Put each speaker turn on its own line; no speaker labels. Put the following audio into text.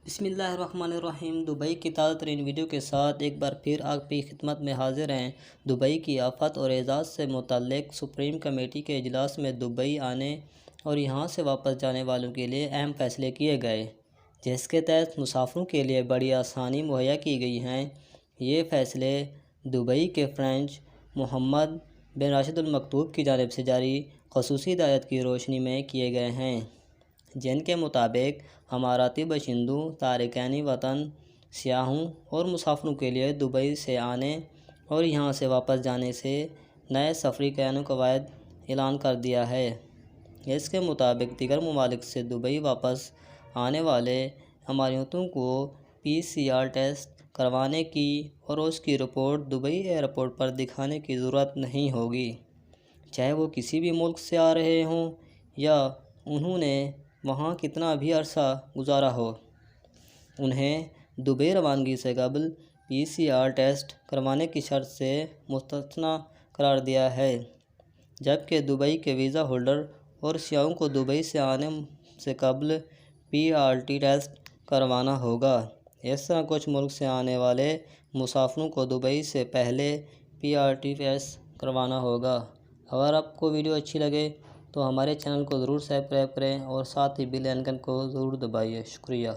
بسم اللہ الرحمن الرحیم۔ دبئی کی تازہ ترین ویڈیو کے ساتھ ایک بار پھر آپ کی خدمت میں حاضر ہیں۔ دبئی کی آفات اور اعزاز سے متعلق سپریم کمیٹی کے اجلاس میں دبئی آنے اور یہاں سے واپس جانے والوں کے لیے اہم فیصلے کیے گئے، جس کے تحت مسافروں کے لیے بڑی آسانی مہیا کی گئی ہیں۔ یہ فیصلے دبئی کے فرنچ محمد بن راشد ال مکتوم کی جانب سے جاری خصوصی ہدایت کی روشنی میں کیے گئے ہیں، جن کے مطابق اماراتی باشندوں، تارکین وطن، سیاحوں اور مسافروں کے لیے دبئی سے آنے اور یہاں سے واپس جانے سے نئے سفری قانون و قواعد اعلان کر دیا ہے۔ اس کے مطابق دیگر ممالک سے دبئی واپس آنے والے اماراتیوں کو PCR ٹیسٹ کروانے کی اور اس کی رپورٹ دبئی ایئرپورٹ پر دکھانے کی ضرورت نہیں ہوگی، چاہے وہ کسی بھی ملک سے آ رہے ہوں یا انہوں نے وہاں کتنا بھی عرصہ گزارا ہو۔ انہیں دبئی روانگی سے قبل PCR ٹیسٹ کروانے کی شرط سے مستثنیٰ قرار دیا ہے، جبکہ دبئی کے ویزا ہولڈر اور سیاحوں کو دبئی سے آنے سے قبل PRT ٹیسٹ کروانا ہوگا۔ اس طرح کچھ ملک سے آنے والے مسافروں کو دبئی سے پہلے PRT ٹیسٹ کروانا ہوگا۔ اگر آپ کو ویڈیو اچھی لگے تو ہمارے چینل کو ضرور سبسکرائب کریں اور ساتھ ہی بیل آئیکن کو ضرور دبائیے۔ شکریہ۔